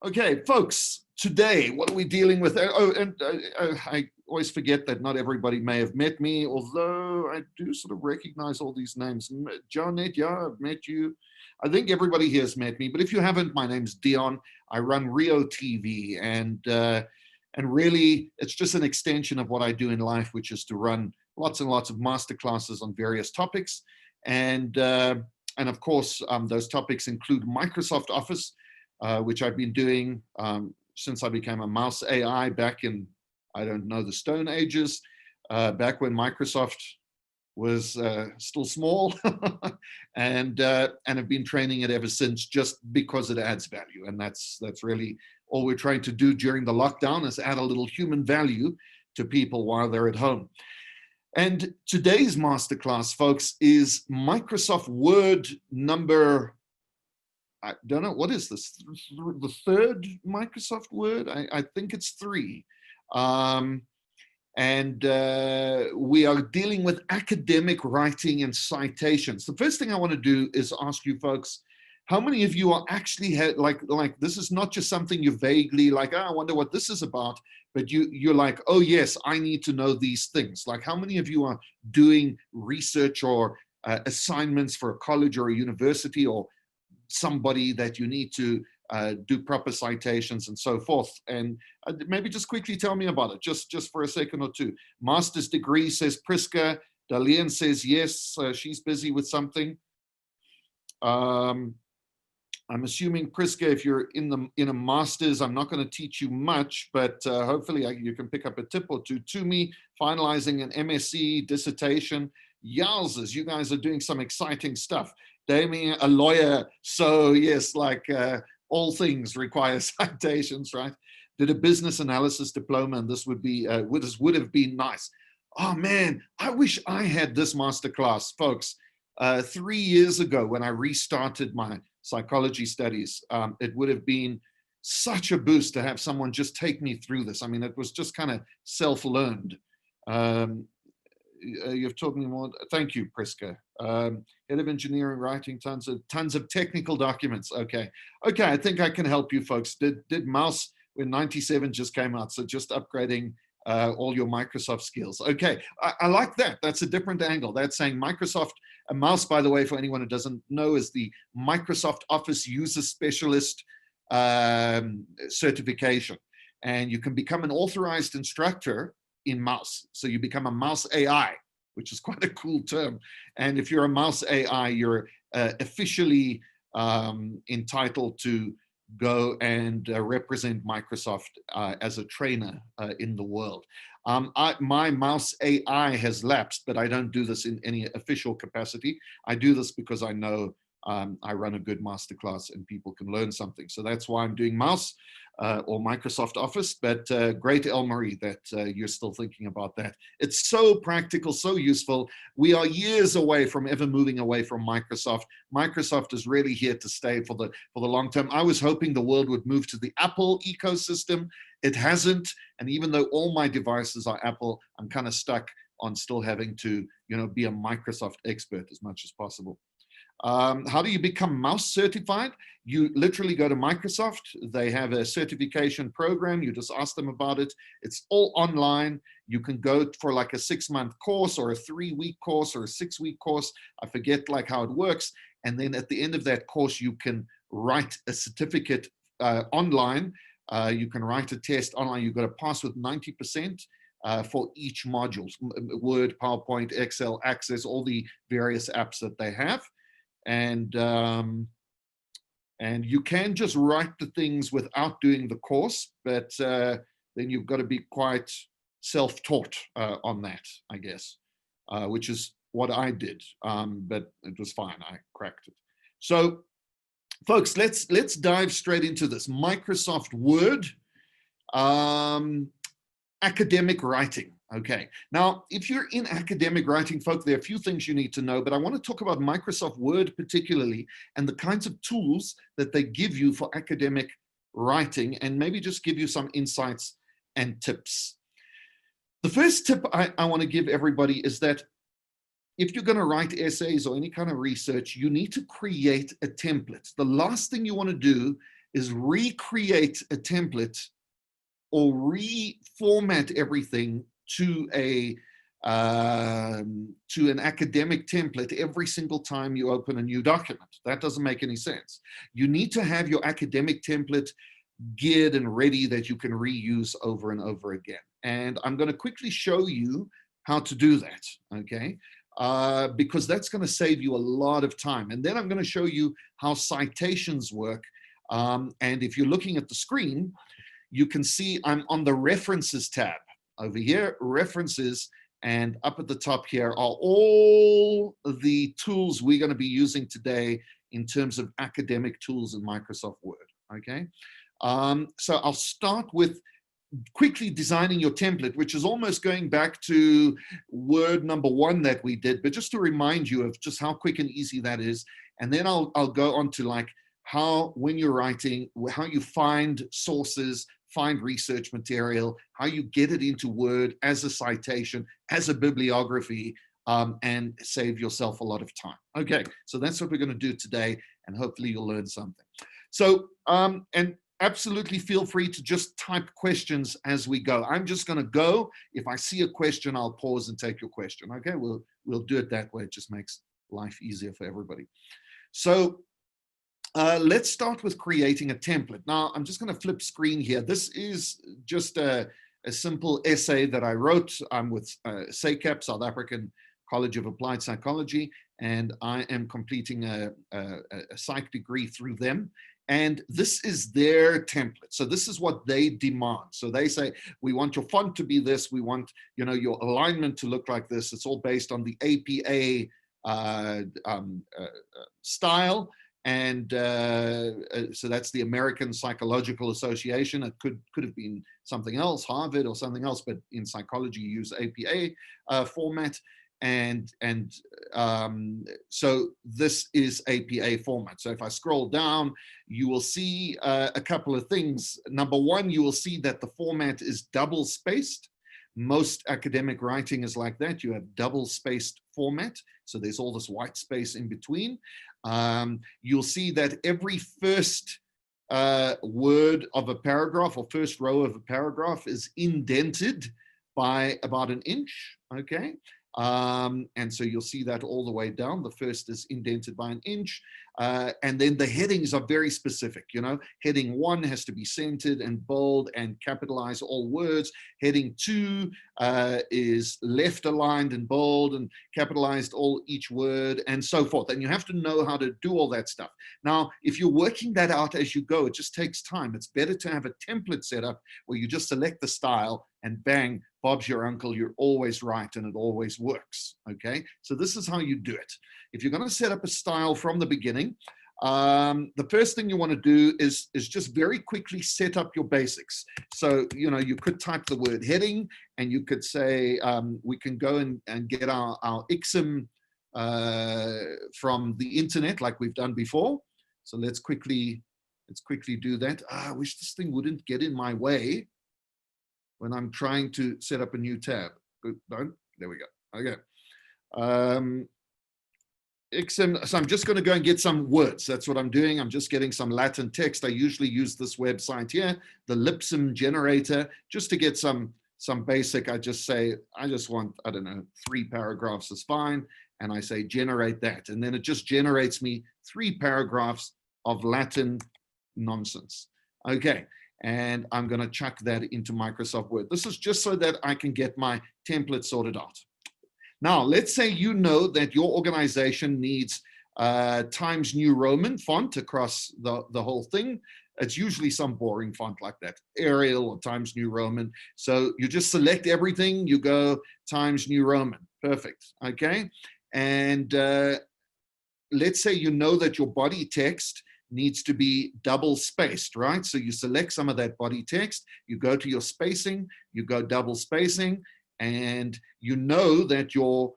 Okay, folks, today, what are we dealing with? I always forget that not everybody may have met me, although I do sort of recognize all these names. Janet, yeah, I've met you. I think everybody here has met me, but if you haven't, my name's Dion. I run REO TV, and really, it's just an extension of what I do in life, which is to run lots and lots of masterclasses on various topics. And of course, those topics include Microsoft Office, which I've been doing since I became a mouse AI back in, I don't know, the Stone Ages, back when Microsoft was still small, and have been training it ever since, just because it adds value. And that's really all we're trying to do during the lockdown, is add a little human value to people while they're at home. And today's masterclass, folks, is Microsoft Word number, I don't know, what is this? The third Microsoft Word? I think it's 3. We are dealing with academic writing and citations. The first thing I want to do is ask you folks, how many of you are actually, like this is not just something you vaguely like, oh, I wonder what this is about, but you're like, oh yes, I need to know these things. Like, how many of you are doing research or assignments for a college or a university, or somebody that you need to do proper citations and so forth? And maybe just quickly tell me about it, just for a second or two. Master's degree, says Priska. Dalian says yes, she's busy with something. I'm assuming, Priska, if you're in a master's, I'm not going to teach you much, but hopefully you can pick up a tip or two. To me, finalizing an MSc dissertation. Yowzers, you guys are doing some exciting stuff. Damien, a lawyer, so yes, like all things require citations, right? Did a business analysis diploma, and this would have been nice. Oh man, I wish I had this masterclass, folks. 3 years ago, when I restarted my psychology studies, it would have been such a boost to have someone just take me through this. I mean, it was just kind of self-learned. You've taught me more. Thank you, Priska. Head of engineering, writing tons of technical documents. Okay, I think I can help you folks. Did mouse when 97 just came out, so just upgrading all your Microsoft skills. Okay, I like that. That's a different angle. That's saying Microsoft, a mouse, by the way, for anyone who doesn't know, is the Microsoft Office User Specialist certification. And you can become an authorized instructor in mouse. So you become a mouse AI, which is quite a cool term. And if you're a mouse AI, you're officially entitled to go and represent Microsoft as a trainer in the world. My mouse AI has lapsed, but I don't do this in any official capacity. I do this because I know I run a good masterclass and people can learn something. So that's why I'm doing mouse or Microsoft Office. But great, El-Marie, that you're still thinking about that. It's so practical, so useful. We are years away from ever moving away from Microsoft. Microsoft is really here to stay for the long term. I was hoping the world would move to the Apple ecosystem. It hasn't. And even though all my devices are Apple, I'm kind of stuck on still having to, be a Microsoft expert as much as possible. How do you become mouse certified? You literally go to Microsoft. They have a certification program. You just ask them about it. It's all online. You can go for like a 6-month course or a 3-week course or a 6-week course. I forget like how it works. And then at the end of that course, you can write a certificate online. You can write a test online. You've got to pass with 90%. For each module, Word, PowerPoint, Excel, Access, all the various apps that they have. And you can just write the things without doing the course, but then you've got to be quite self-taught on that, I guess, which is what I did, but it was fine. I cracked it. So, folks, let's dive straight into this. Microsoft Word, academic writing. Okay, now, if you're in academic writing, folks, there are a few things you need to know, but I want to talk about Microsoft Word particularly and the kinds of tools that they give you for academic writing, and maybe just give you some insights and tips. The first tip I want to give everybody is that if you're going to write essays or any kind of research, you need to create a template. The last thing you want to do is recreate a template or reformat everything to an academic template every single time you open a new document. That doesn't make any sense. You need to have your academic template geared and ready that you can reuse over and over again. And I'm going to quickly show you how to do that, okay? Because that's going to save you a lot of time. And then I'm going to show you how citations work. And if you're looking at the screen, you can see I'm on the references tab over here, references, and up at the top here are all the tools we're going to be using today in terms of academic tools in Microsoft Word, okay? So I'll start with quickly designing your template, which is almost going back to word number 1 that we did, but just to remind you of just how quick and easy that is. And then I'll go on to like how, when you're writing, how you find sources, find research material, how you get it into Word as a citation, as a bibliography, and save yourself a lot of time. Okay, so that's what we're going to do today, and hopefully you'll learn something. So, and absolutely feel free to just type questions as we go. I'm just going to go. If I see a question, I'll pause and take your question. Okay, we'll do it that way. It just makes life easier for everybody. So let's start with creating a template. Now, I'm just going to flip screen here. This is just a simple essay that I wrote. I'm with SACAP, South African College of Applied Psychology, and I am completing a psych degree through them. And this is their template. So this is what they demand. So they say, we want your font to be this. We want, you know, your alignment to look like this. It's all based on the APA style. And so that's the American Psychological Association. It could have been something else, Harvard or something else, but in psychology, you use APA format. And so this is APA format. So if I scroll down, you will see a couple of things. Number 1, you will see that the format is double spaced. Most academic writing is like that. You have double spaced format. So there's all this white space in between. You'll see that every first word of a paragraph or first row of a paragraph is indented by about 1 inch, okay? And so you'll see that all the way down. The first is indented by 1 inch. And then the headings are very specific, you know. Heading 1 has to be centered and bold and capitalize all words. Heading 2 is left aligned and bold and capitalized each word, and so forth. And you have to know how to do all that stuff. Now, if you're working that out as you go, it just takes time. It's better to have a template set up where you just select the style and bang, Bob's your uncle, you're always right, and it always works, okay? So this is how you do it. If you're gonna set up a style from the beginning, the first thing you wanna do is just very quickly set up your basics. So, you know, you could type the word heading, and you could say, we can go and get our ICSM from the internet like we've done before. So let's quickly do that. I wish this thing wouldn't get in my way when I'm trying to set up a new tab. Good, don't, there we go, okay. So I'm just gonna go and get some words. That's what I'm doing. I'm just getting some Latin text. I usually use this website here, the Lipsum generator, just to get some basic. I just say, I just want, I don't know, 3 paragraphs is fine. And I say, generate that. And then it just generates me 3 paragraphs of Latin nonsense. Okay. And I'm going to chuck that into Microsoft Word. This is just so that I can get my template sorted out. Now, let's say you know that your organization needs Times New Roman font across the whole thing. It's usually some boring font like that, Arial or Times New Roman. So you just select everything, you go Times New Roman, perfect, okay? And let's say you know that your body text needs to be double spaced, right? So you select some of that body text, you go to your spacing, you go double spacing, and you know that your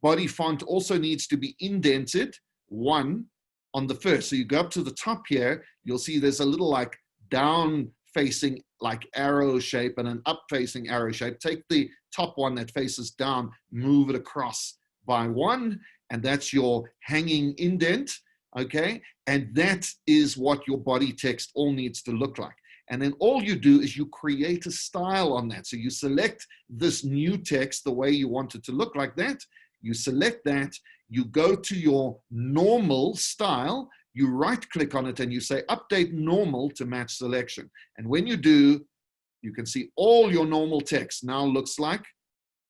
body font also needs to be indented 1 on the first. So you go up to the top here, you'll see there's a little like down facing like arrow shape and an up facing arrow shape. Take the top one that faces down, move it across by 1, and that's your hanging indent. okay? And that is what your body text all needs to look like. And then all you do is you create a style on that. So you select this new text the way you want it to look like that. You select that, you go to your normal style, you right click on it and you say update normal to match selection. And when you do, you can see all your normal text now looks like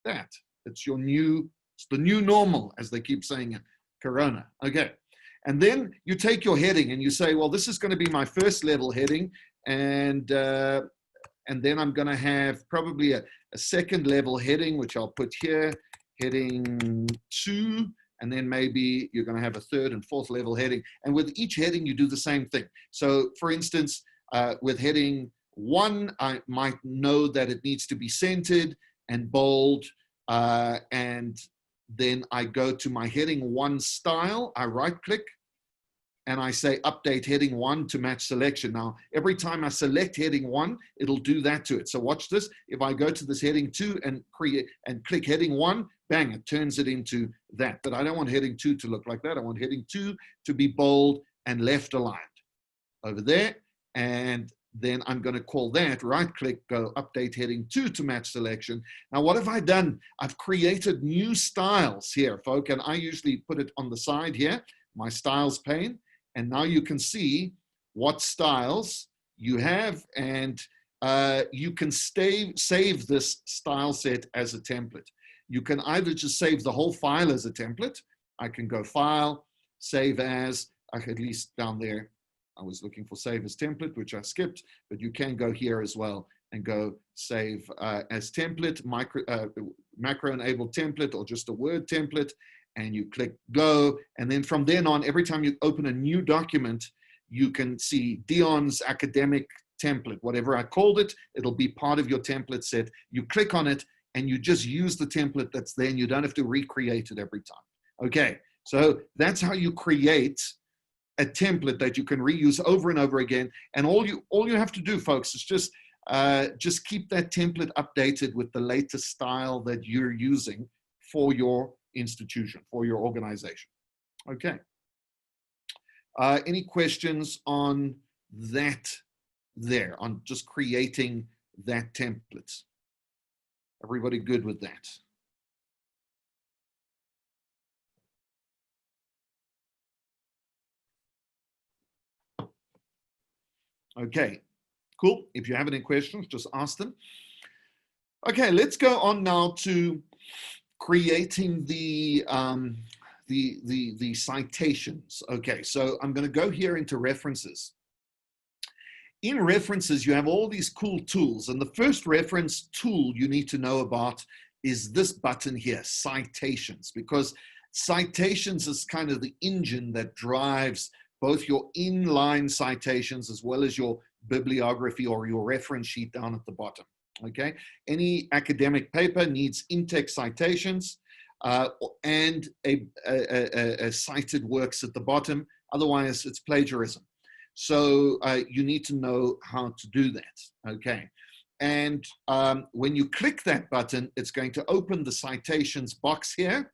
that. It's your new, it's the new normal, as they keep saying it, Corona. Okay. And then you take your heading and you say, well, this is going to be my first level heading. And then I'm going to have probably a second level heading, which I'll put here, heading 2. And then maybe you're going to have a third and fourth level heading. And with each heading, you do the same thing. So for instance, with heading 1, I might know that it needs to be centered and bold. And then I go to my heading 1 style. I right click and I say update heading 1 to match selection. Now, every time I select heading 1, it'll do that to it. So watch this. If I go to this heading 2 and create and click heading 1, bang, it turns it into that. But I don't want heading 2 to look like that. I want heading 2 to be bold and left aligned over there. And then I'm going to call that, right click, go update heading 2 to match selection. Now, what have I done? I've created new styles here, folk, and I usually put it on the side here, my styles pane. And now you can see what styles you have, and you can save this style set as a template. You can either just save the whole file as a template. I can go File, Save As, at least down there. I was looking for Save as Template, which I skipped, but you can go here as well and go Save as Template, macro-enabled template, or just a Word template, and you click Go. And then from then on, every time you open a new document, you can see Dion's academic template, whatever I called it, it'll be part of your template set. You click on it, and you just use the template that's there, and you don't have to recreate it every time. Okay, so that's how you create a template that you can reuse over and over again. And all you have to do, folks, is just keep that template updated with the latest style that you're using for your institution, for your organization. Okay. Any questions on that there, on just creating that template? Everybody good with that? Okay, cool. If you have any questions, just ask them. Okay, let's go on now to creating the citations. Okay, so I'm going to go here into references. In references, you have all these cool tools, and the first reference tool you need to know about is this button here, Citations, because Citations is kind of the engine that drives both your inline citations as well as your bibliography or your reference sheet down at the bottom. Okay, any academic paper needs in-text citations and a cited works at the bottom. Otherwise, it's plagiarism. So you need to know how to do that. Okay, and when you click that button, it's going to open the citations box here,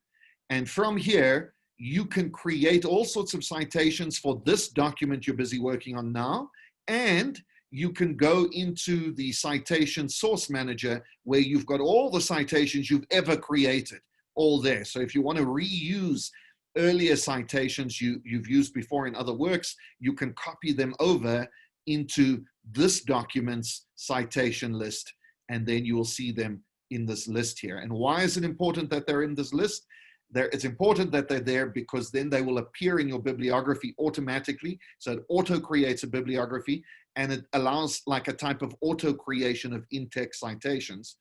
and from here you can create all sorts of citations for this document you're busy working on now, and you can go into the citation source manager where you've got all the citations you've ever created, all there. So if you want to reuse earlier citations you've used before in other works, you can copy them over into this document's citation list, and then you will see them in this list here. And why is it important that they're in this list? It's important that they're there because then they will appear in your bibliography automatically. So it auto creates a bibliography, and it allows like a type of auto creation of in-text citations,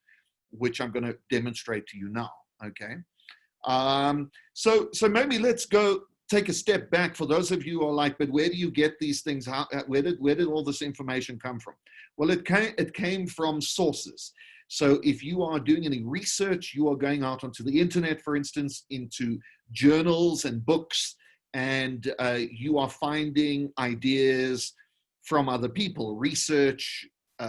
which I'm going to demonstrate to you now. Okay. So maybe let's go take a step back for those of you who are like, but where do you get these things? Where did all this information come from? Well, it came from sources. So if you are doing any research, you are going out onto the internet, for instance, into journals and books, and you are finding ideas from other people, research,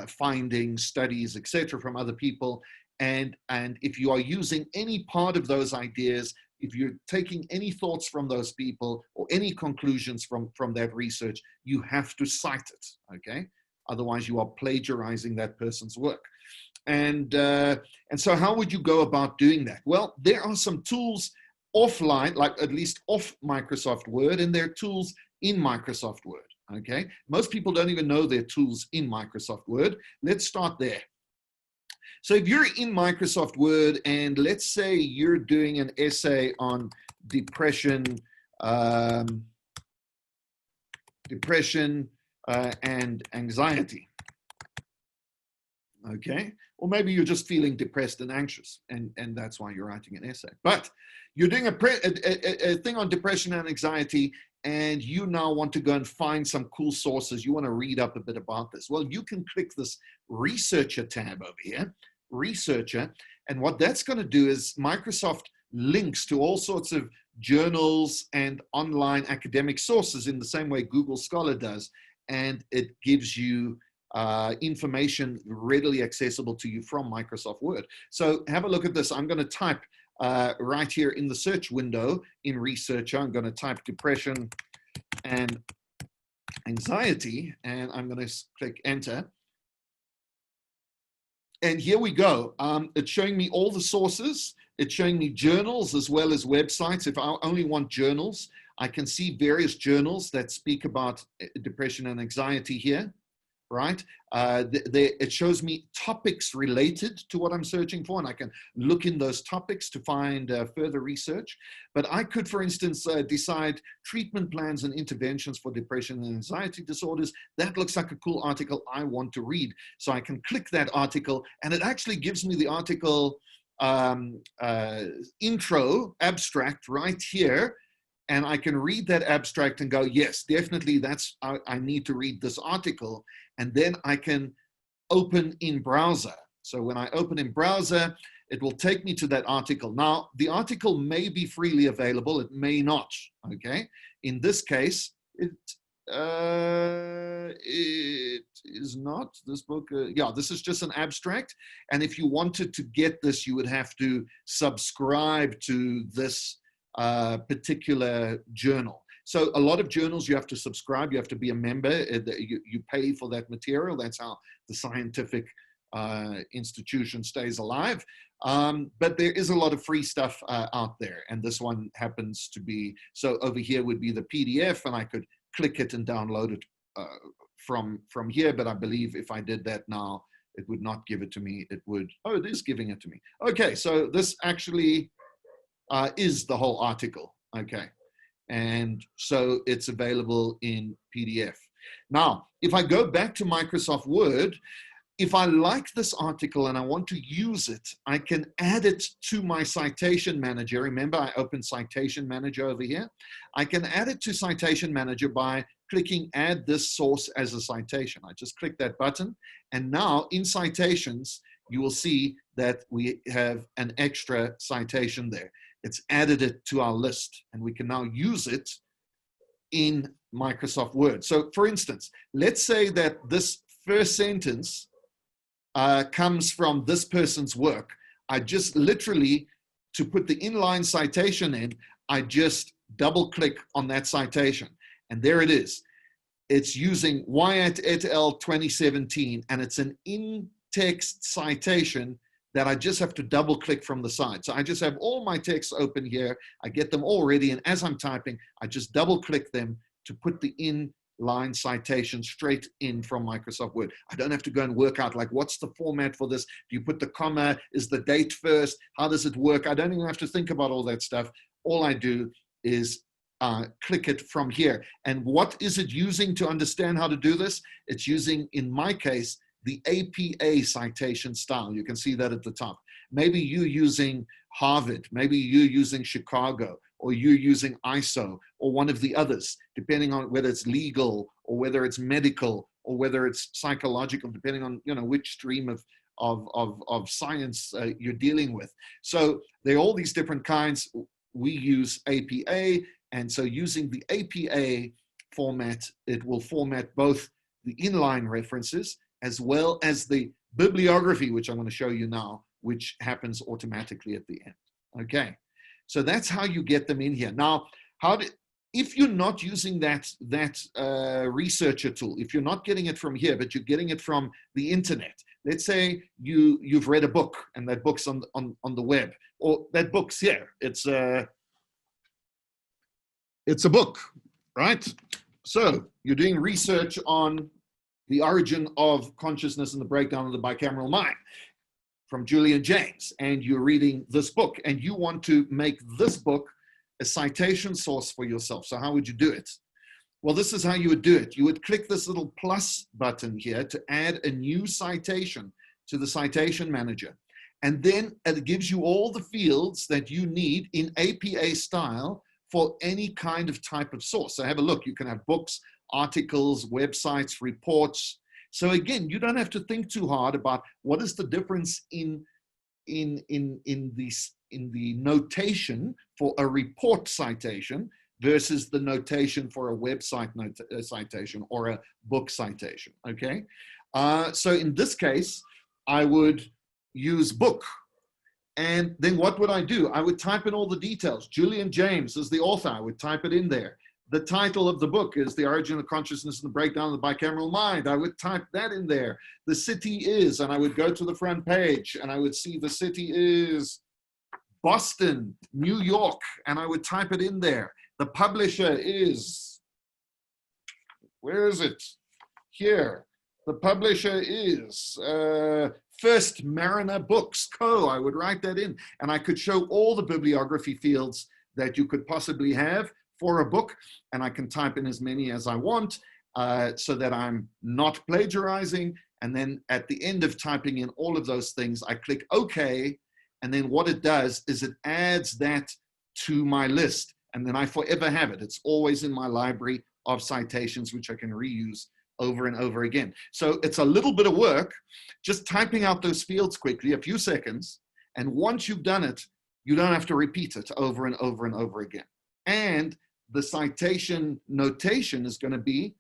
findings, studies, etc., from other people. And if you are using any part of those ideas, if you're taking any thoughts from those people or any conclusions from that research, you have to cite it, okay? Otherwise, you are plagiarizing that person's work. And so how would you go about doing that? Well, there are some tools offline, like at least off Microsoft Word, and there are tools in Microsoft Word, okay? Most people don't even know there are tools in Microsoft Word. Let's start there. So if you're in Microsoft Word and let's say you're doing an essay on depression, and anxiety, okay? Or maybe you're just feeling depressed and anxious, and that's why you're writing an essay. But you're doing a thing on depression and anxiety, and you now want to go and find some cool sources. You want to read up a bit about this. Well, you can click this Researcher tab over here, Researcher, and what that's going to do is Microsoft links to all sorts of journals and online academic sources in the same way Google Scholar does, and it gives you information readily accessible to you from Microsoft Word. So have a look at this. I'm going to type right here in the search window in Researcher, I'm going to type depression and anxiety, and I'm going to click enter. And here we go. It's showing me all the sources. It's showing me journals as well as websites. If I only want journals, I can see various journals that speak about depression and anxiety here, right? It shows me topics related to what I'm searching for, and I can look in those topics to find further research. But I could, for instance, decide treatment plans and interventions for depression and anxiety disorders. That looks like a cool article I want to read. So I can click that article, and it actually gives me the article intro abstract right here. And I can read that abstract and go, yes, definitely I need to read this article. And then I can open in browser. So when I open in browser, it will take me to that article. Now, the article may be freely available. It may not, okay? In this case, it is not this book. Yeah, this is just an abstract. And if you wanted to get this, you would have to subscribe to this particular journal. So a lot of journals you have to subscribe, you have to be a member, you pay for that material. That's how the scientific institution stays alive. But there is a lot of free stuff out there, and this one happens to be, so over here would be the PDF, and I could click it and download it from here, but I believe if I did that now, it would not give it to me. It would, oh, it is giving it to me. Okay, so this actually is the whole article, okay? And so it's available in PDF. Now, if I go back to Microsoft Word, if I like this article and I want to use it, I can add it to my Citation Manager. Remember, I opened Citation Manager over here. I can add it to Citation Manager by clicking Add this source as a citation. I just click that button, and now in Citations, you will see that we have an extra citation there. It's added it to our list, and we can now use it in Microsoft Word. So for instance, let's say that this first sentence comes from this person's work. I just literally, to put the inline citation in, I just double click on that citation, and there it is. It's using Wyatt et al. 2017, and it's an in-text citation that I just have to double click from the side. So I just have all my texts open here. I get them all ready. And as I'm typing, I just double click them to put the inline citation straight in from Microsoft Word. I don't have to go and work out like, what's the format for this? Do you put the comma? Is the date first? How does it work? I don't even have to think about all that stuff. All I do is click it from here. And what is it using to understand how to do this? It's using, in my case, the APA citation style. You can see that at the top. Maybe you're using Harvard, maybe you're using Chicago, or you're using ISO, or one of the others, depending on whether it's legal, or whether it's medical, or whether it's psychological, depending on which stream of science you're dealing with. So there are all these different kinds. We use APA, and so using the APA format, it will format both the inline references as well as the bibliography, which I'm going to show you now, which happens automatically at the end. Okay, So that's how you get them in here. Now, if you're not using that researcher tool, if you're not getting it from here, but you're getting it from the internet, let's say you've read a book and that book's on the web, or that book's here. It's a book, right? So you're doing research on the origin of consciousness and the breakdown of the bicameral mind from Julian James, and you're reading this book, and you want to make this book a citation source for yourself. So how would you do it? Well, this is how you would do it. You would click this little plus button here to add a new citation to the citation manager. And then it gives you all the fields that you need in APA style for any kind of type of source. So have a look. You can have books, articles, websites, reports. So again, you don't have to think too hard about what is the difference in the notation for a report citation versus the notation for a website citation or a book citation, okay? So in this case, I would use book. And then what would I do? I would type in all the details. Julian James is the author. I would type it in there. The title of the book is The Origin of Consciousness and the Breakdown of the Bicameral Mind. I would type that in there. The city is, and I would go to the front page and I would see the city is Boston, New York, and I would type it in there. The publisher is, where is it? Here. The publisher is First Mariner Books Co. I would write that in, and I could show all the bibliography fields that you could possibly have for a book, and I can type in as many as I want so that I'm not plagiarizing. And then at the end of typing in all of those things, I click OK. And then what it does is it adds that to my list. And then I forever have it. It's always in my library of citations, which I can reuse over and over again. So it's a little bit of work, just typing out those fields quickly, a few seconds. And once you've done it, you don't have to repeat it over and over and over again. And the citation notation is going to be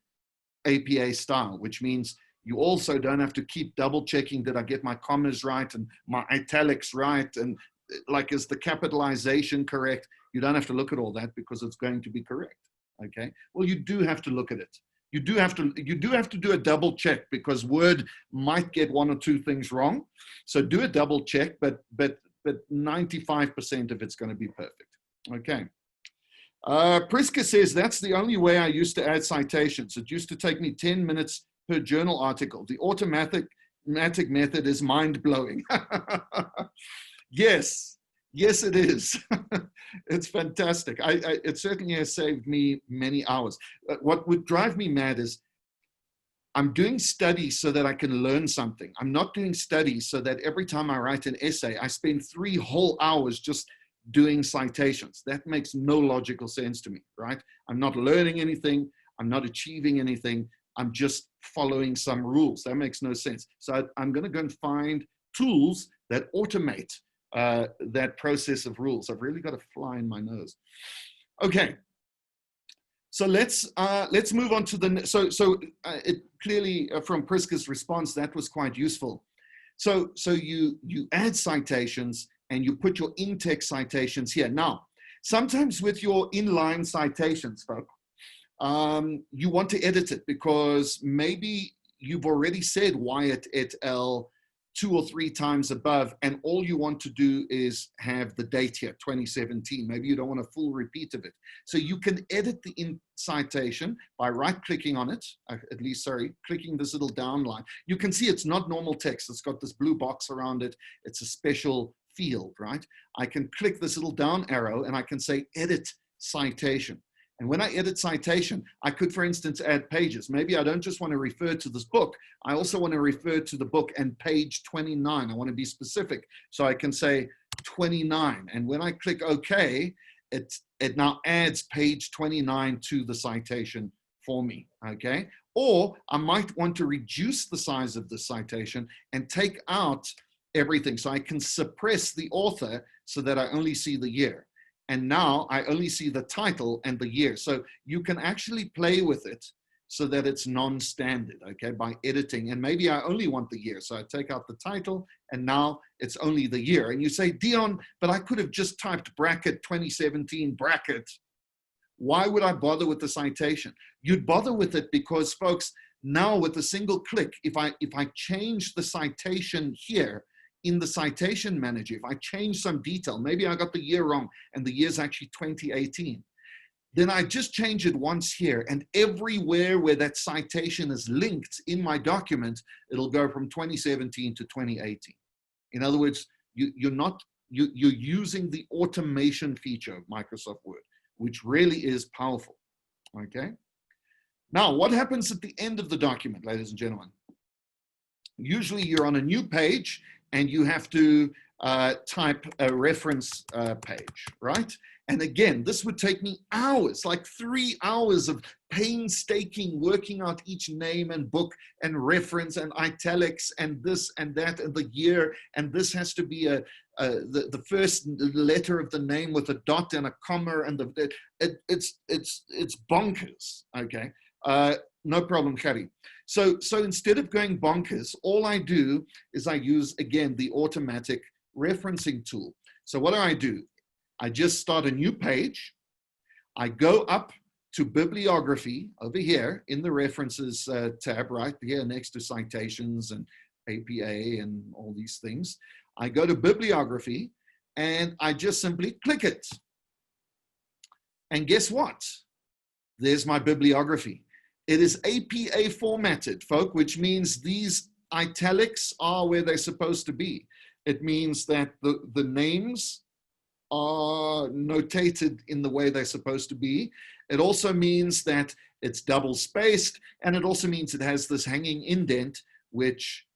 APA style, which means you also don't have to keep double checking, did I get my commas right and my italics right? And like, is the capitalization correct? You don't have to look at all that because it's going to be correct, okay? Well, you do have to look at it. You do have to do a double check because Word might get one or two things wrong. So do a double check, but 95% of it's going to be perfect, okay? Priska says, that's the only way I used to add citations. It used to take me 10 minutes per journal article. The automatic method is mind-blowing. Yes, it is. It's fantastic. It certainly has saved me many hours. What would drive me mad is I'm doing studies so that I can learn something. I'm not doing studies so that every time I write an essay, I spend 3 whole hours just doing citations. That makes no logical sense to me, right? I'm not learning anything. I'm not achieving anything. I'm just following some rules. That makes no sense. So I'm going to go and find tools that automate that process of rules. I've really got a fly in my nose. Okay. So let's move on to the, it clearly from Priska's response, that was quite useful. So you add citations and you put your in-text citations here. Now, sometimes with your inline citations, folks, you want to edit it because maybe you've already said Wyatt et al. 2 or 3 times above, and all you want to do is have the date here, 2017. Maybe you don't want a full repeat of it. So you can edit the in citation by right-clicking on it, clicking this little down line. You can see it's not normal text. It's got this blue box around it. It's a special field, right? I can click this little down arrow and I can say edit citation. And when I edit citation, I could, for instance, add pages. Maybe I don't just want to refer to this book. I also want to refer to the book and page 29. I want to be specific. So I can say 29. And when I click OK, it now adds page 29 to the citation for me, okay? Or I might want to reduce the size of the citation and take out everything. So I can suppress the author so that I only see the year. And now I only see the title and the year. So you can actually play with it so that it's non-standard, okay, by editing. And maybe I only want the year. So I take out the title and now it's only the year. And you say, Dion, but I could have just typed bracket 2017 bracket. Why would I bother with the citation? You'd bother with it because, folks, now with a single click, if I change the citation here in the citation manager, if I change some detail, maybe I got the year wrong and the year's actually 2018. Then I just change it once here, and everywhere where that citation is linked in my document, it'll go from 2017 to 2018. In other words, you're using the automation feature of Microsoft Word, which really is powerful, okay? Now, what happens at the end of the document, ladies and gentlemen? Usually you're on a new page and you have to type a reference page, right? And again, this would take me hours, like 3 hours of painstaking working out each name and book and reference and italics and this and that and the year. And this has to be the first letter of the name with a dot and a comma, and it's bonkers, okay? No problem, Khari. So instead of going bonkers, all I do is I use, again, the automatic referencing tool. So what do? I just start a new page. I go up to bibliography over here in the references tab right here next to citations and APA and all these things. I go to bibliography and I just simply click it. And guess what? There's my bibliography. It is APA formatted, folk, which means these italics are where they're supposed to be. It means that the names are notated in the way they're supposed to be. It also means that it's double spaced, and it also means it has this hanging indent, which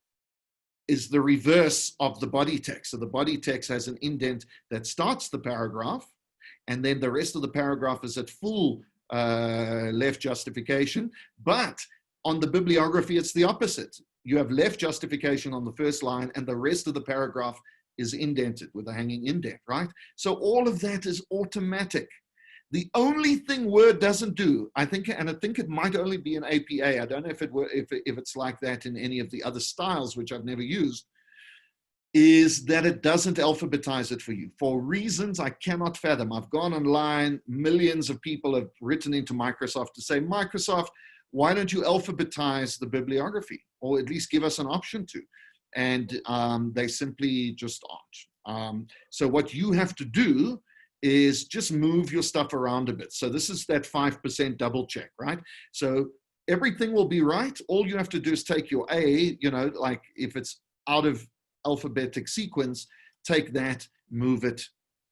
is the reverse of the body text. So the body text has an indent that starts the paragraph, and then the rest of the paragraph is at full left justification. But on the bibliography, it's the opposite. You have left justification on the first line, and the rest of the paragraph is indented with a hanging indent, right? So all of that is automatic. The only thing Word doesn't do, I think it might only be in APA. I don't know if it's like that in any of the other styles, which I've never used, is that it doesn't alphabetize it for you for reasons I cannot fathom. I've gone online, millions of people have written into Microsoft to say, Microsoft, why don't you alphabetize the bibliography, or at least give us an option to? And they simply just aren't. So what you have to do is just move your stuff around a bit. So this is that 5% double check, right? So everything will be right. All you have to do is take your A, like if it's out of alphabetic sequence, take that, move it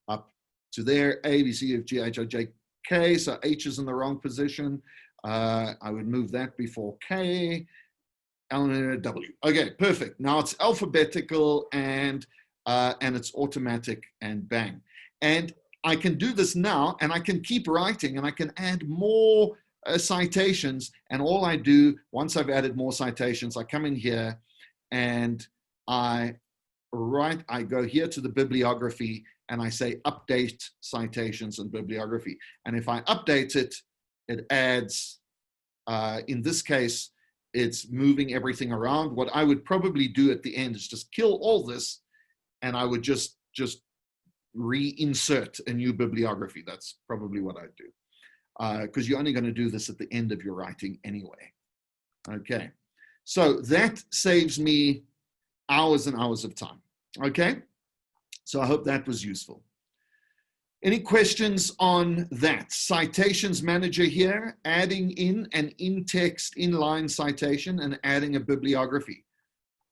up to there. A, B, C, F, G, H, I, J, K. So H is in the wrong position. I would move that before K. W. Okay, perfect. Now it's alphabetical and it's automatic, and bang. And I can do this now, and I can keep writing, and I can add more citations. And all I do, once I've added more citations, I come in here and I go here to the bibliography and I say update citations and bibliography. And if I update it, it adds, in this case, it's moving everything around. What I would probably do at the end is just kill all this, and I would just reinsert a new bibliography. That's probably what I'd do, because you're only going to do this at the end of your writing anyway. Okay, so that saves me hours and hours of time. Okay, so I hope that was useful. Any questions on that? Citations manager here, adding in an in-text inline citation and adding a bibliography.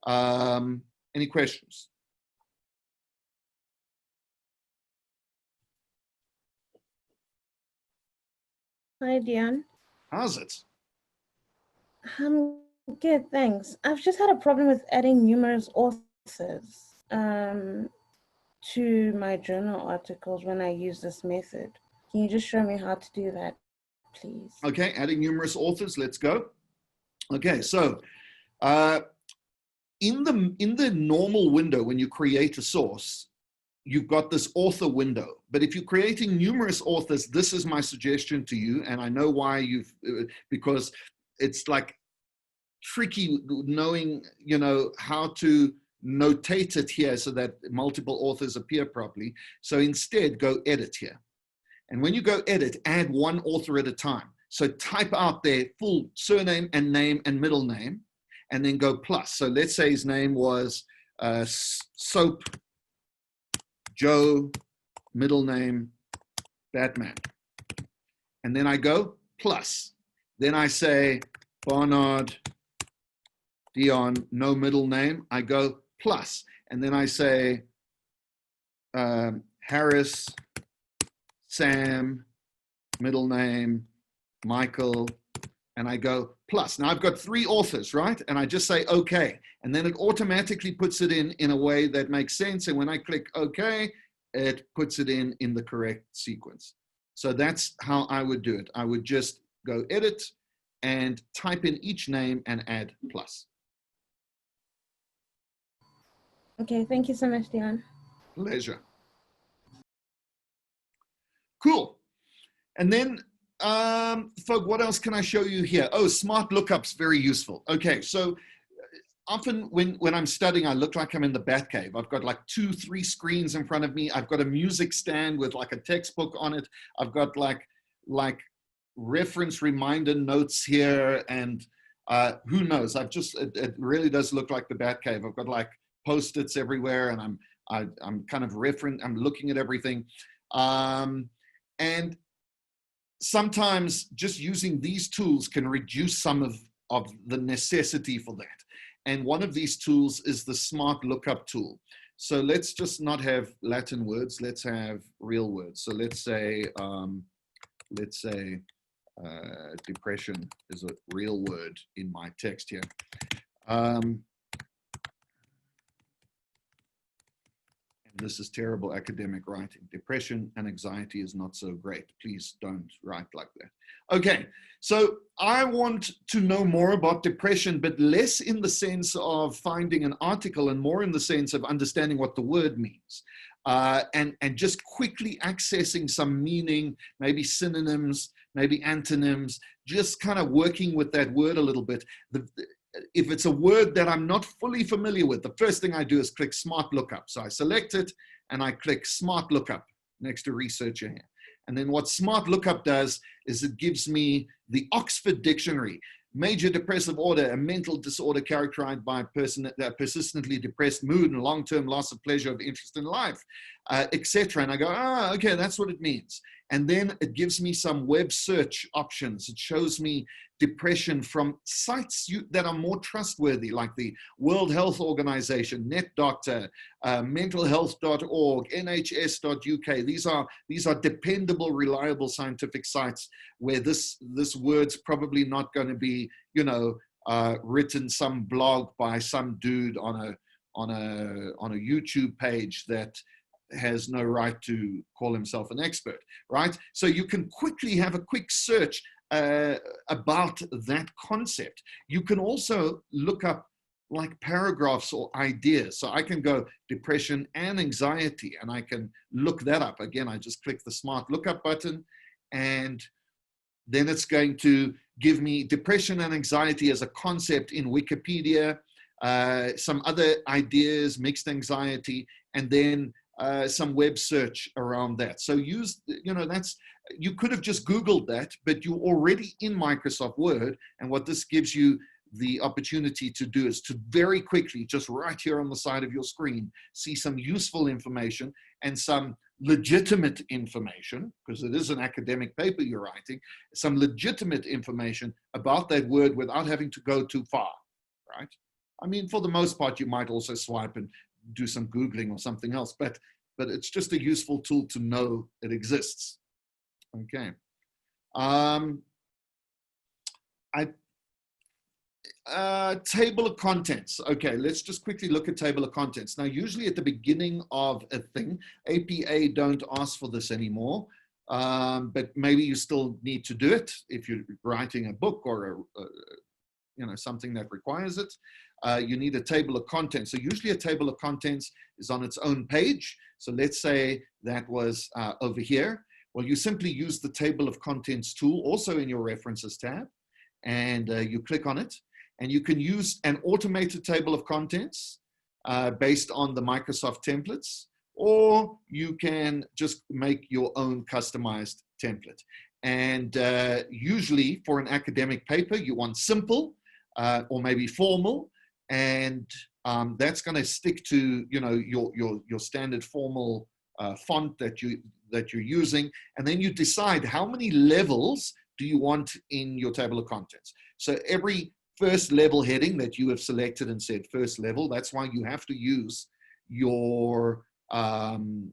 Any questions? Hi, Dion. How's it? Good, thanks. I've just had a problem with adding numerous authors to my journal articles when I use this method. Can you just show me how to do that, please? Okay, adding numerous authors, let's go. Okay, so in the normal window, when you create a source, you've got this author window. But if you're creating numerous authors, this is my suggestion to you, and I know why because it's like tricky knowing, you know, how to notate it here so that multiple authors appear properly. So instead, go edit here. And when you go edit, add one author at a time. So type out their full surname and name and middle name, and then go plus. So let's say his name was Soap Joe, middle name Batman. And then I go plus. Then I say Barnard Dion, no middle name. I go plus. And then I say Harris Sam, middle name Michael, and I go plus. Now I've got 3 authors, right? And I just say okay. And then it automatically puts it in a way that makes sense. And when I click okay, it puts it in the correct sequence. So that's how I would do it. I would just go edit and type in each name and add plus. Okay, thank you so much, Dion. Pleasure. Cool. And then, folk, what else can I show you here? Oh, smart lookups, very useful. Okay, so often when I'm studying, I look like I'm in the Batcave. I've got like 2-3 screens in front of me. I've got a music stand with like a textbook on it. I've got like reference reminder notes here, and who knows? It really does look like the Batcave. I've got like Post-its everywhere, and I'm kind of I'm looking at everything. And sometimes just using these tools can reduce some of the necessity for that. And one of these tools is the Smart Lookup tool. So let's just not have Latin words. Let's have real words. So let's say depression is a real word in my text here. This is terrible academic writing. Depression and anxiety is not so great. Please don't write like that. Okay, so I want to know more about depression, but less in the sense of finding an article and more in the sense of understanding what the word means. And just quickly accessing some meaning, maybe synonyms, maybe antonyms, just kind of working with that word a little bit. If it's a word that I'm not fully familiar with, the first thing I do is click Smart Lookup. So I select it and I click Smart Lookup next to researcher here. And then what Smart Lookup does is it gives me the Oxford Dictionary. Major depressive order, a mental disorder characterized by persistently depressed mood and long-term loss of pleasure of interest in life, etc. And I go, okay, that's what it means. And then it gives me some web search options. It shows me depression from sites that are more trustworthy, like the World Health Organization, NetDoctor, mentalhealth.org, nhs.uk. These are dependable, reliable scientific sites where this word's probably not going to be, written some blog by some dude on a YouTube page that has no right to call himself an expert, right? So you can quickly have a quick search about that concept. You can also look up like paragraphs or ideas. So I can go depression and anxiety, and I can look that up. Again, I just click the Smart Lookup button, and then it's going to give me depression and anxiety as a concept in Wikipedia, some other ideas, mixed anxiety, and then some web search around that. So you could have just Googled that, but you're already in Microsoft Word. And what this gives you the opportunity to do is to very quickly, just right here on the side of your screen, see some useful information and some legitimate information, because it is an academic paper you're writing, some legitimate information about that word without having to go too far, right? I mean, for the most part, you might also swipe and do some Googling or something else, but it's just a useful tool to know it exists. Okay. Table of contents. Okay, let's just quickly look at table of contents. Now, usually at the beginning of a thing, APA don't ask for this anymore, but maybe you still need to do it if you're writing a book or something that requires it. You need a table of contents. So usually a table of contents is on its own page. So let's say that was over here. Well, you simply use the table of contents tool also in your references tab. and you click on it, and you can use an automated table of contents based on the Microsoft templates, or you can just make your own customized template. And usually for an academic paper, you want simple or maybe formal, and that's going to stick to, you know, your standard formal font that you're using, and then you decide how many levels do you want in your table of contents. So every first level heading that you have selected and said first level, that's why you have to use your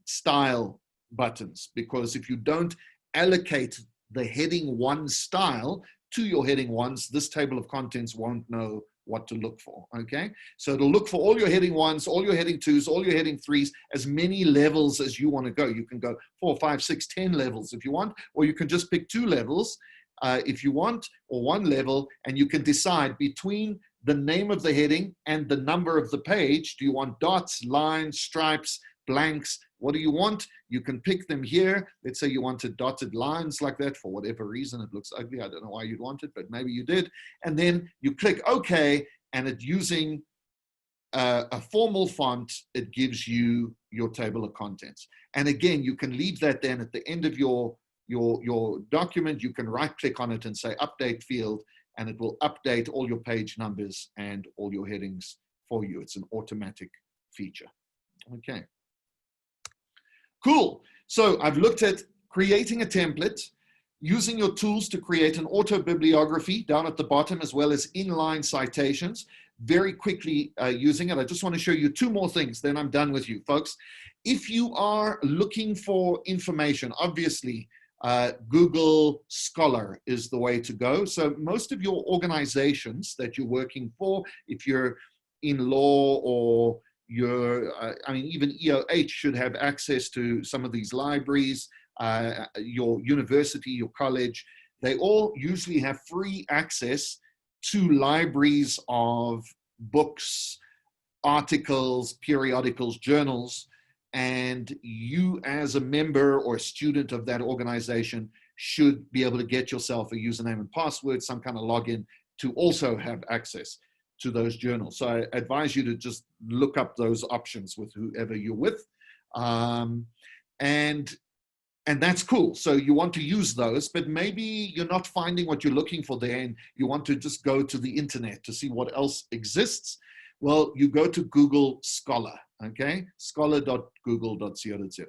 style buttons, because if you don't allocate the heading 1 style to your heading 1s, this table of contents won't know what to look for, okay? So it'll look for all your heading 1s, all your heading 2s, all your heading 3s, as many levels as you want to go. You can go 4, 5, 6, 10 levels if you want, or you can just pick 2 levels if you want, or 1 level, and you can decide between the name of the heading and the number of the page. Do you want dots, lines, stripes, blanks? What do you want? You can pick them here. Let's say you wanted dotted lines like that for whatever reason. It looks ugly. I don't know why you'd want it, but maybe you did. And then you click OK, and it using a formal font, it gives you your table of contents. And again, you can leave that then at the end of your document. You can right click on it and say update field, and it will update all your page numbers and all your headings for you. It's an automatic feature. Okay. Cool. So I've looked at creating a template, using your tools to create an auto bibliography down at the bottom, as well as inline citations. Very quickly using it. I just want to show you 2 more things, then I'm done with you, folks. If you are looking for information, obviously, Google Scholar is the way to go. So most of your organizations that you're working for, if you're in law or I mean, even EOH should have access to some of these libraries, your university, your college. They all usually have free access to libraries of books, articles, periodicals, journals, and you as a member or a student of that organization should be able to get yourself a username and password, some kind of login, to also have access to those journals. So I advise you to just look up those options with whoever you're with. And that's cool. So you want to use those, but maybe you're not finding what you're looking for there, and you want to just go to the internet to see what else exists. Well, you go to Google Scholar, okay? Scholar.google.co.za,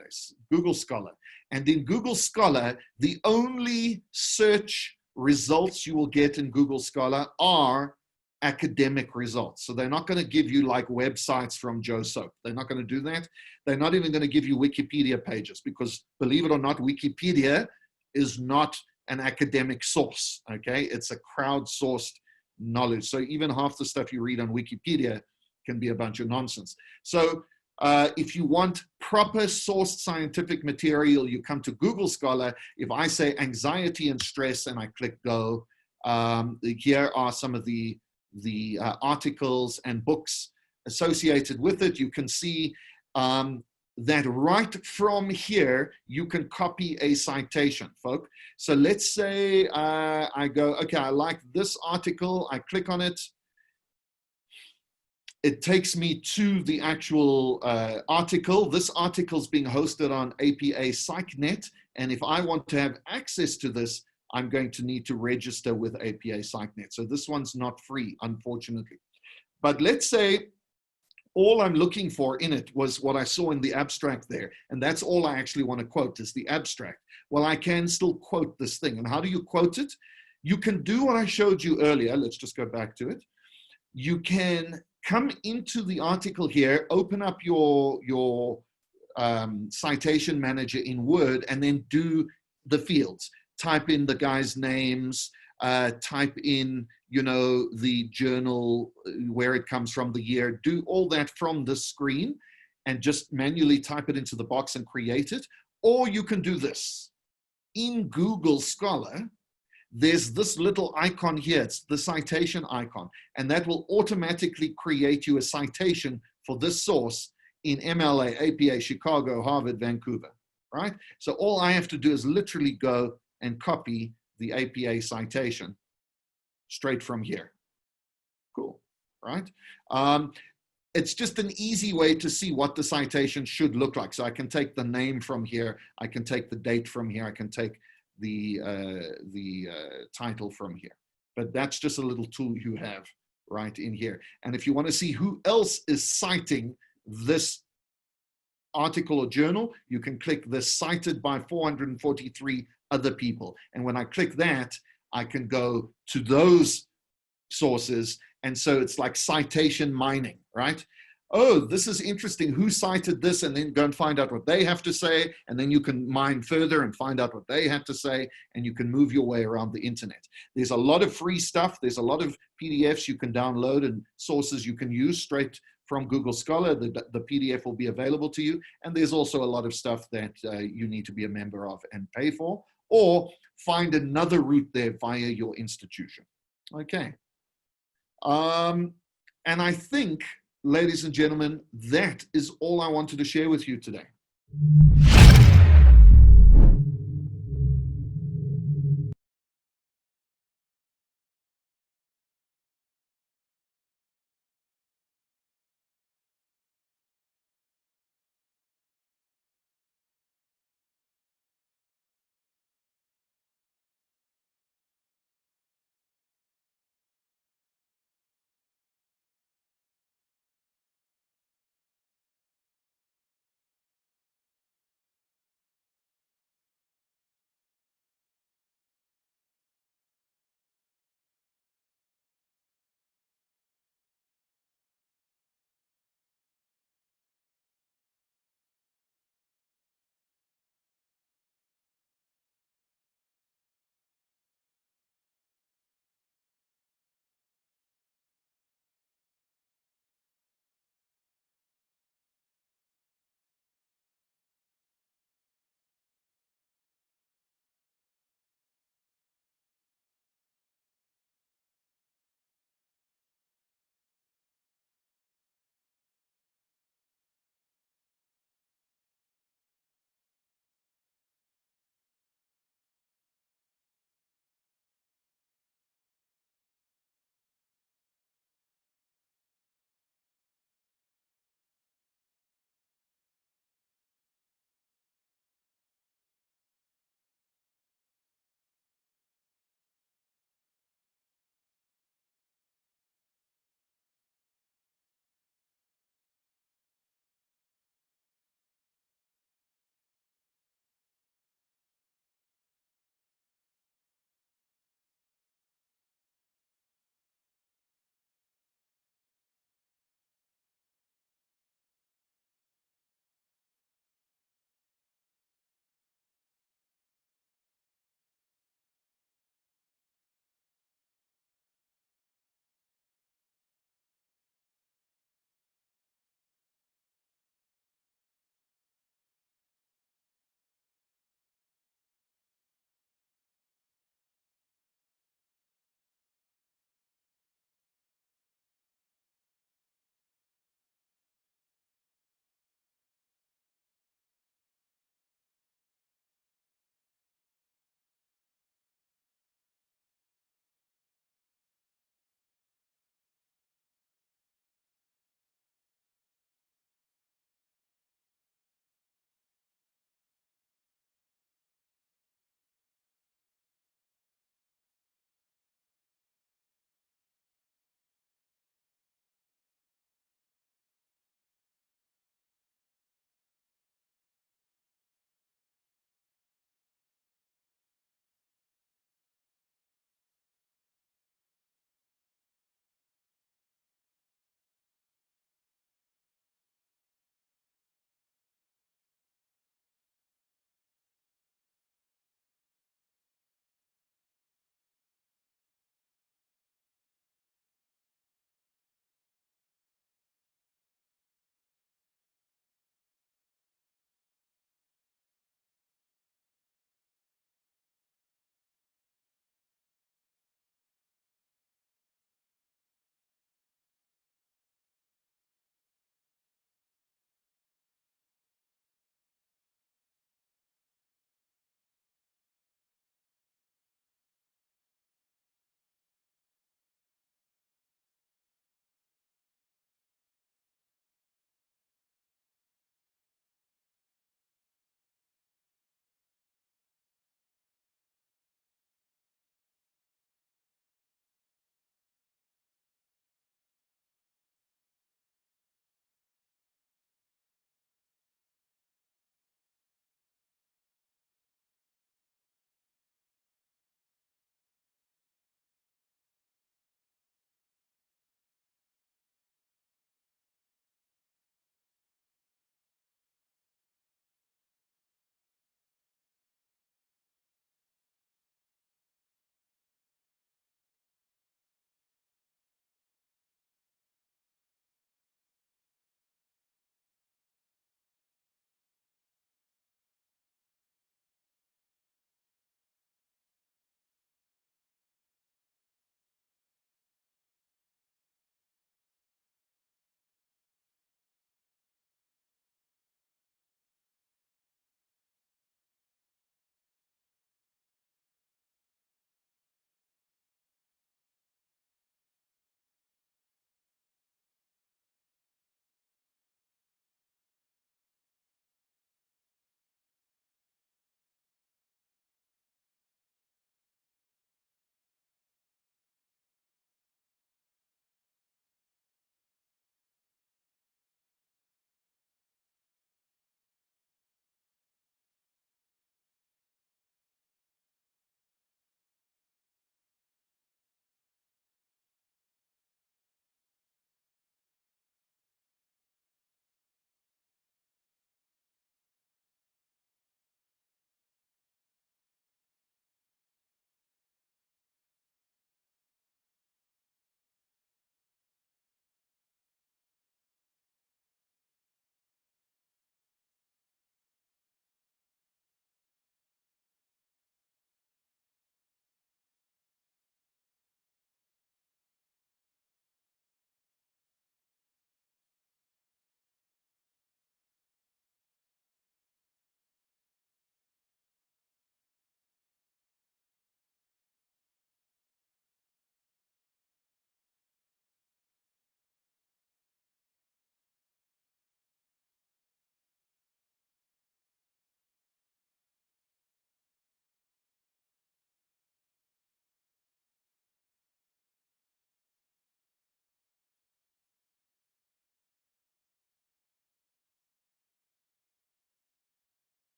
Google Scholar. And in Google Scholar, the only search results you will get in Google Scholar are academic results. So they're not going to give you like websites from Joe Soap. They're not going to do that. They're not even going to give you Wikipedia pages, because believe it or not, Wikipedia is not an academic source, okay? It's a crowdsourced knowledge. So even half the stuff you read on Wikipedia can be a bunch of nonsense. So if you want proper sourced scientific material, you come to Google Scholar. If I say anxiety and stress and I click go, here are some of the articles and books associated with it. You can see that right from here, you can copy a citation, folk. So let's say I go, okay, I like this article. I click on it. It takes me to the actual article. This article is being hosted on APA PsycNet. And if I want to have access to this, I'm going to need to register with APA PsycNet. So this one's not free, unfortunately. But let's say all I'm looking for in it was what I saw in the abstract there. And that's all I actually want to quote is the abstract. Well, I can still quote this thing. And how do you quote it? You can do what I showed you earlier. Let's just go back to it. You can come into the article here, open up your citation manager in Word, and then do the fields. Type in the guy's names, type in, you know, the journal, where it comes from, the year, do all that from the screen and just manually type it into the box and create it. Or you can do this. In Google Scholar, there's this little icon here. It's the citation icon, and that will automatically create you a citation for this source in MLA, APA, Chicago, Harvard, Vancouver, right? So all I have to do is literally go and copy the APA citation straight from here. Cool, right? It's just an easy way to see what the citation should look like. So I can take the name from here, I can take the date from here, I can take the title from here. But that's just a little tool you have right in here. And if you want to see who else is citing this article or journal, you can click the cited by 443 other people. And when I click that, I can go to those sources. And so it's like citation mining, right? Oh, this is interesting. Who cited this? And then go and find out what they have to say. And then you can mine further and find out what they have to say. And you can move your way around the internet. There's a lot of free stuff. There's a lot of PDFs you can download and sources you can use straight from Google Scholar. The PDF will be available to you. And there's also a lot of stuff that you need to be a member of and pay for, or find another route there via your institution. Okay. And I think, ladies and gentlemen, that is all I wanted to share with you today.